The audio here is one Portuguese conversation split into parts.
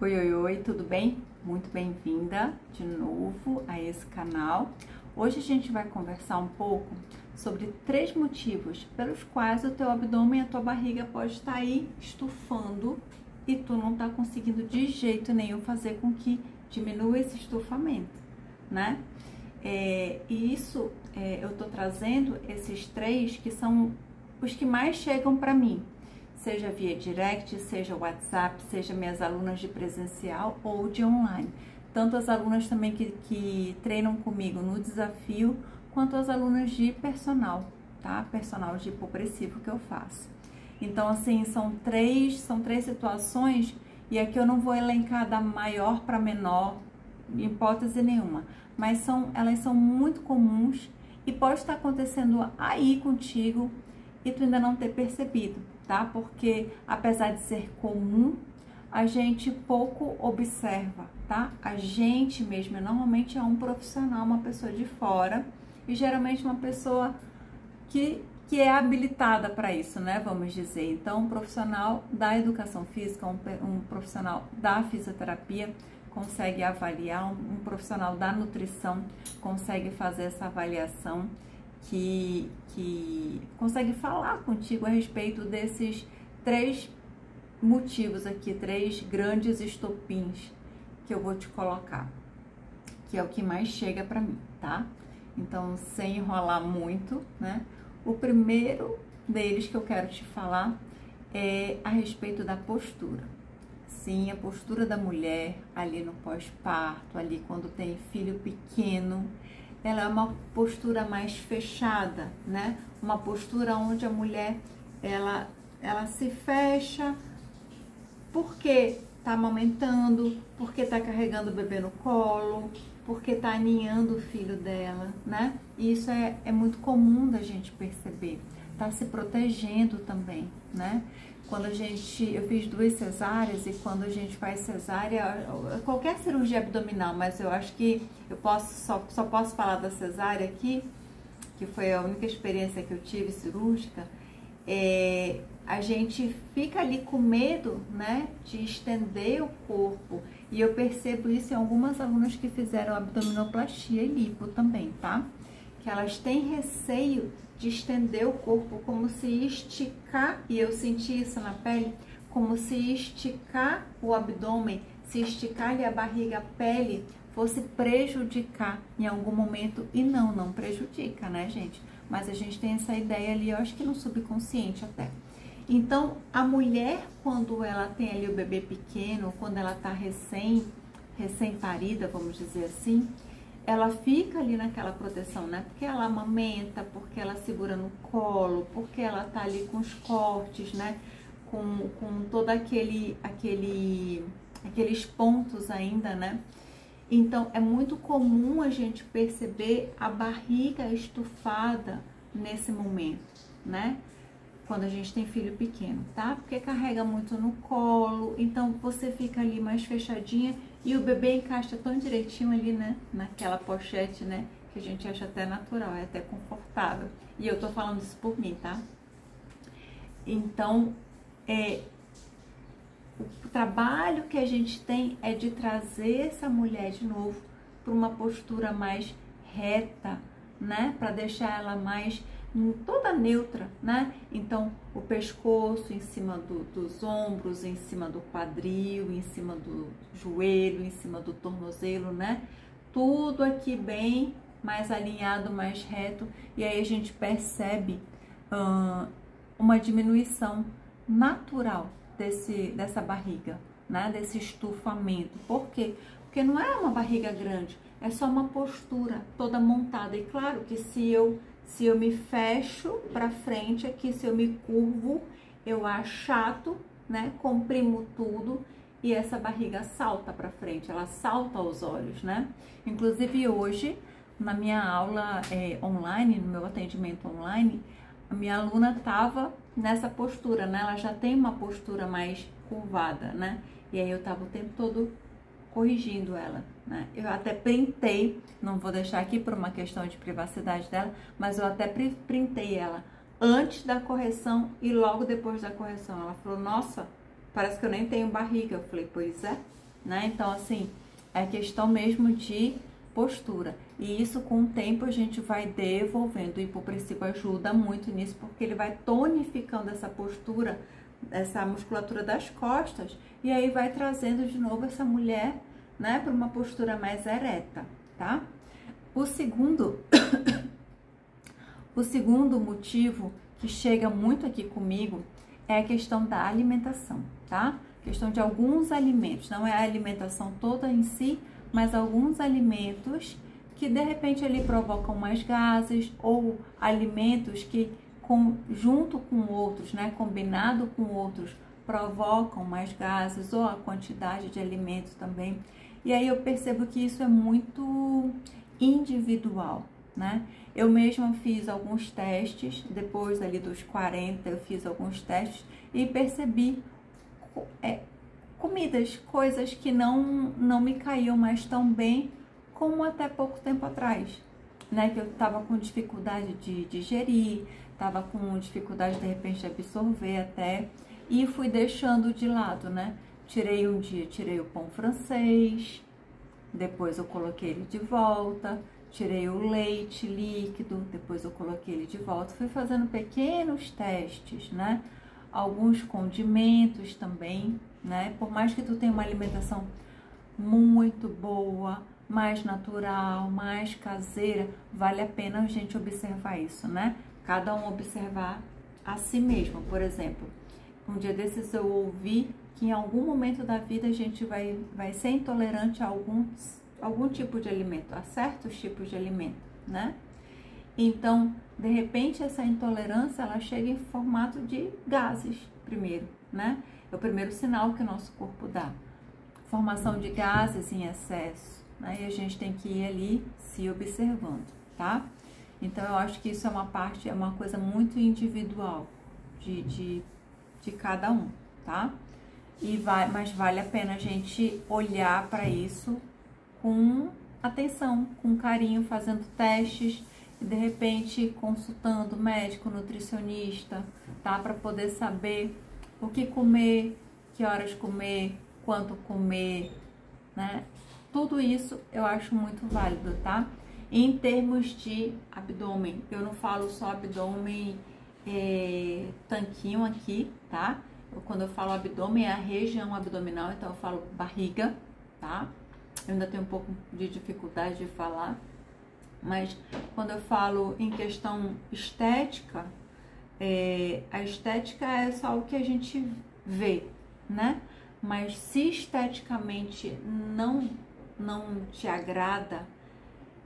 Oi, oi, oi, tudo bem? Muito bem-vinda de novo a esse canal. Hoje a gente vai conversar um pouco sobre 3 motivos pelos quais o teu abdômen e a tua barriga pode estar aí estufando e tu não tá conseguindo de jeito nenhum fazer com que diminua esse estufamento, né? Eu tô trazendo esses 3 que são os que mais chegam para mim, seja via direct, seja WhatsApp, seja minhas alunas de presencial ou de online. Tanto as alunas também que treinam comigo no desafio, quanto as alunas de personal, tá? Personal de hipopressivo que eu faço. Então, assim, são três situações, e aqui eu não vou elencar da maior para menor, em hipótese nenhuma, mas elas são muito comuns e pode estar acontecendo aí contigo e tu ainda não ter percebido, tá? Porque apesar de ser comum, a gente pouco observa, tá? A gente mesmo normalmente é um profissional, uma pessoa de fora, e geralmente uma pessoa que é habilitada para isso, né? Vamos dizer. Então, um profissional da educação física, um profissional da fisioterapia consegue avaliar, um profissional da nutrição consegue fazer essa avaliação, que consegue falar contigo a respeito desses 3 motivos aqui, 3 grandes estopins que eu vou te colocar, que é o que mais chega para mim, tá? Então, sem enrolar muito, né? O primeiro deles que eu quero te falar é a respeito da postura. Sim, a postura da mulher ali no pós-parto, ali quando tem filho pequeno, ela é uma postura mais fechada, né? Uma postura onde a mulher, ela se fecha porque tá amamentando, porque tá carregando o bebê no colo, porque tá aninhando o filho dela, né? E isso é muito comum da gente perceber. Tá se protegendo também, né? Eu fiz 2 cesáreas, e quando a gente faz cesárea, qualquer cirurgia abdominal, mas eu acho que eu só posso falar da cesárea aqui, que foi a única experiência que eu tive cirúrgica, a gente fica ali com medo, né, de estender o corpo, e eu percebo isso em algumas alunas que fizeram abdominoplastia e lipo também, tá? Que elas têm receio de estender o corpo, como se esticar, e eu senti isso na pele, como se esticar o abdômen, se esticar ali a barriga, a pele, fosse prejudicar em algum momento, e não prejudica, né, gente? Mas a gente tem essa ideia ali, eu acho que no subconsciente até. Então, a mulher, quando ela tem ali o bebê pequeno, quando ela tá recém-parida, vamos dizer assim, ela fica ali naquela proteção, né? Porque ela amamenta, porque ela segura no colo, porque ela tá ali com os cortes, né? Com todo aqueles pontos ainda, né? Então, é muito comum a gente perceber a barriga estufada nesse momento, né? Quando a gente tem filho pequeno, tá? Porque carrega muito no colo, então você fica ali mais fechadinha e o bebê encaixa tão direitinho ali, né? Naquela pochete, né? Que a gente acha até natural, é até confortável. E eu tô falando isso por mim, tá? Então, o trabalho que a gente tem é de trazer essa mulher de novo para uma postura mais reta, né? Para deixar ela mais toda neutra, né? Então, o pescoço em cima dos ombros, em cima do quadril, em cima do joelho, em cima do tornozelo, né? Tudo aqui bem mais alinhado, mais reto, e aí a gente percebe uma diminuição natural dessa barriga, né? Desse estufamento. Por quê? Porque não é uma barriga grande, é só uma postura toda montada. E claro que se eu me fecho para frente aqui, se eu me curvo, eu achato, né? Comprimo tudo e essa barriga salta para frente, ela salta aos olhos, né? Inclusive hoje, na minha aula online, no meu atendimento online, a minha aluna tava nessa postura, né? Ela já tem uma postura mais curvada, né? E aí eu tava o tempo todo corrigindo ela, né? Eu até printei, não vou deixar aqui por uma questão de privacidade dela, mas eu até printei ela antes da correção e logo depois da correção. Ela falou, nossa, parece que eu nem tenho barriga. Eu falei, pois é, né? Então, assim, é questão mesmo de postura. E isso, com o tempo, a gente vai devolvendo. O hipopressivo ajuda muito nisso, porque ele vai tonificando essa postura, essa musculatura das costas, e aí vai trazendo de novo essa mulher, né, para uma postura mais ereta, tá? O segundo motivo que chega muito aqui comigo é a questão da alimentação, tá? Questão de alguns alimentos, não é a alimentação toda em si, mas alguns alimentos que de repente ali provocam mais gases, ou alimentos que junto com outros, né, combinado com outros, provocam mais gases, ou a quantidade de alimentos também. E aí eu percebo que isso é muito individual, né? Eu mesma fiz alguns testes, depois ali dos 40 eu fiz alguns testes e percebi coisas que não me caíam mais tão bem como até pouco tempo atrás, né? Que eu tava com dificuldade de digerir, tava com dificuldade de repente de absorver até, e fui deixando de lado, né? Tirei um dia, tirei o pão francês, depois eu coloquei ele de volta, tirei o leite líquido, depois eu coloquei ele de volta. Fui fazendo pequenos testes, né? Alguns condimentos também, né? Por mais que tu tenha uma alimentação muito boa, mais natural, mais caseira, vale a pena a gente observar isso, né? Cada um observar a si mesmo. Por exemplo, um dia desses eu ouvi que em algum momento da vida a gente vai ser intolerante a algum tipo de alimento, a certos tipos de alimento, né? Então, de repente, essa intolerância, ela chega em formato de gases, primeiro, né? É o primeiro sinal que o nosso corpo dá. Formação de gases em excesso, né? E a gente tem que ir ali se observando, tá? Então, eu acho que isso é uma coisa muito individual de cada um, tá? Mas vale a pena a gente olhar para isso com atenção, com carinho, fazendo testes e de repente consultando médico, nutricionista, tá? Para poder saber o que comer, que horas comer, quanto comer, né? Tudo isso eu acho muito válido, tá? Em termos de abdômen, eu não falo só abdômen tanquinho aqui, tá? Quando eu falo abdômen, é a região abdominal, então eu falo barriga, tá? Eu ainda tenho um pouco de dificuldade de falar, mas quando eu falo em questão estética, a estética é só o que a gente vê, né? Mas se esteticamente não te agrada,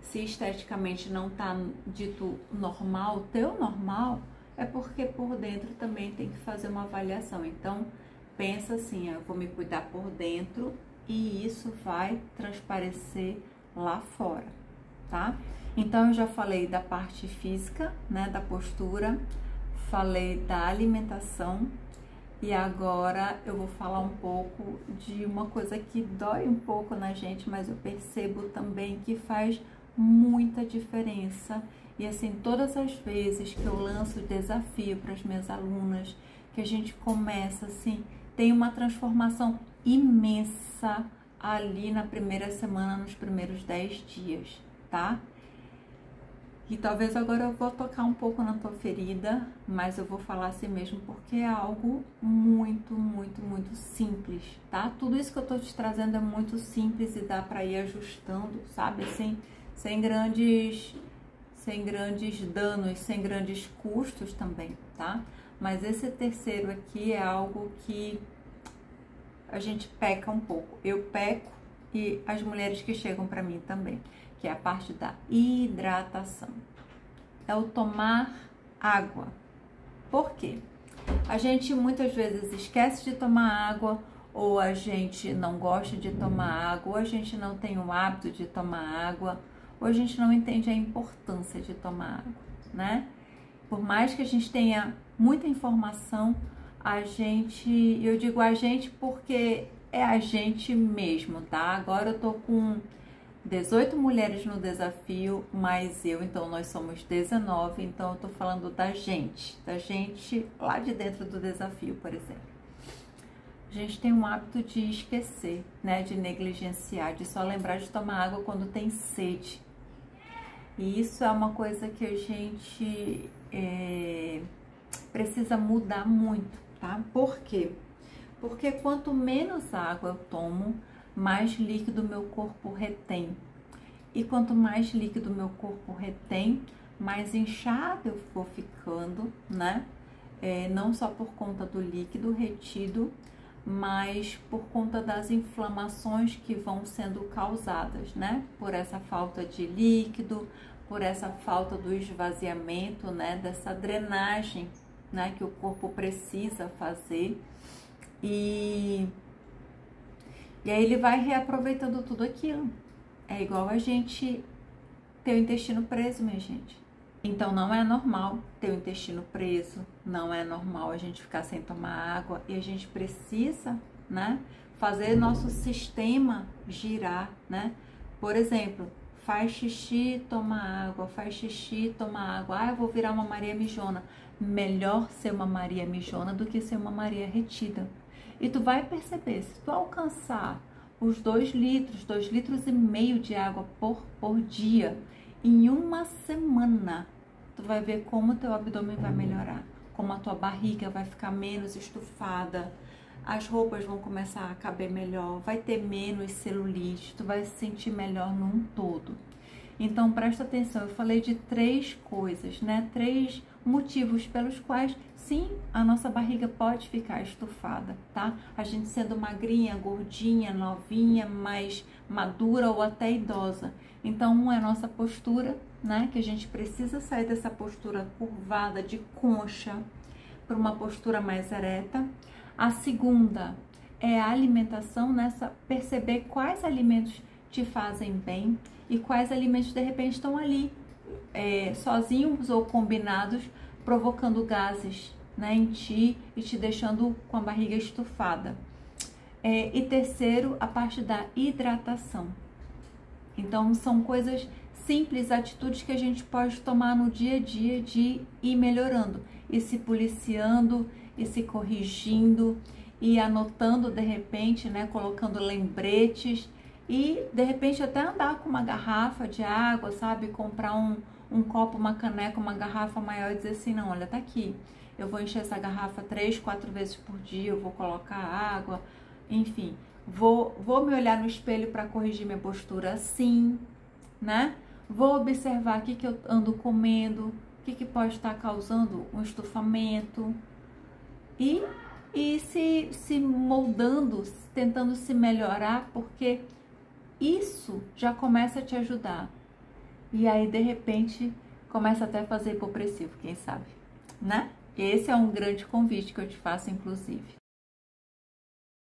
se esteticamente não tá dito normal, teu normal, é porque por dentro também tem que fazer uma avaliação. Então, pensa assim, eu vou me cuidar por dentro e isso vai transparecer lá fora, tá? Então, eu já falei da parte física, né, da postura, falei da alimentação e agora eu vou falar um pouco de uma coisa que dói um pouco na gente, mas eu percebo também que faz muita diferença. E assim, todas as vezes que eu lanço desafio para as minhas alunas, que a gente começa assim, tem uma transformação imensa ali na primeira semana, nos primeiros 10 dias, tá? E talvez agora eu vou tocar um pouco na tua ferida, mas eu vou falar assim mesmo porque é algo muito, muito, muito simples, tá? Tudo isso que eu tô te trazendo é muito simples e dá para ir ajustando, sabe? Assim, sem grandes danos, sem grandes custos também, tá? Mas esse terceiro aqui é algo que a gente peca um pouco. Eu peco e as mulheres que chegam para mim também, que é a parte da hidratação. É o tomar água. Por quê? A gente muitas vezes esquece de tomar água, ou a gente não gosta de tomar água, ou a gente não tem o hábito de tomar água, ou a gente não entende a importância de tomar água, né? Por mais que a gente tenha muita informação, eu digo a gente porque é a gente mesmo, tá? Agora eu tô com 18 mulheres no desafio, mais eu, então nós somos 19, então eu tô falando da gente lá de dentro do desafio, por exemplo. gente tem um hábito de esquecer, né? De negligenciar, de só lembrar de tomar água quando tem sede. E isso é uma coisa que a gente precisa mudar muito, tá? Por quê? Porque quanto menos água eu tomo, mais líquido meu corpo retém. E quanto mais líquido meu corpo retém, mais inchado eu vou ficando, né? Não só por conta do líquido retido, mas por conta das inflamações que vão sendo causadas, né? Por essa falta de líquido, por essa falta do esvaziamento, né? Dessa drenagem, né? Que o corpo precisa fazer. E aí ele vai reaproveitando tudo aquilo. É igual a gente ter o intestino preso, minha gente. Então não é normal ter o intestino preso, não é normal a gente ficar sem tomar água e a gente precisa, né, fazer nosso sistema girar, né? Por exemplo, faz xixi, toma água, faz xixi, toma água. Ah, eu vou virar uma Maria Mijona. Melhor ser uma Maria Mijona do que ser uma Maria retida. E tu vai perceber, se tu alcançar os 2 litros, 2,5 litros de água por dia, em uma semana, tu vai ver como teu abdômen vai melhorar, como a tua barriga vai ficar menos estufada, as roupas vão começar a caber melhor, vai ter menos celulite, tu vai se sentir melhor num todo. Então presta atenção, eu falei de 3 coisas, né? 3 motivos pelos quais, sim, a nossa barriga pode ficar estufada, tá? A gente sendo magrinha, gordinha, novinha, mais madura ou até idosa. Então, um é a nossa postura, né? Que a gente precisa sair dessa postura curvada de concha para uma postura mais ereta. A segunda é a alimentação, nessa perceber quais alimentos te fazem bem e quais alimentos de repente estão ali, sozinhos ou combinados, provocando gases, né, em ti e te deixando com a barriga estufada. E terceiro, a parte da hidratação. Então são coisas simples, atitudes que a gente pode tomar no dia a dia de ir melhorando, e se policiando, e se corrigindo, e anotando de repente, né, colocando lembretes, e de repente até andar com uma garrafa de água, sabe, comprar um copo, uma caneca, uma garrafa maior e dizer assim, não, olha, tá aqui, eu vou encher essa garrafa 3, 4 vezes por dia, eu vou colocar água, enfim, vou me olhar no espelho para corrigir minha postura assim, né? Vou observar o que eu ando comendo, o que pode estar causando um estufamento e se moldando, tentando se melhorar, porque isso já começa a te ajudar. E aí, de repente, começa até a fazer hipopressivo, quem sabe, né? Esse é um grande convite que eu te faço, inclusive.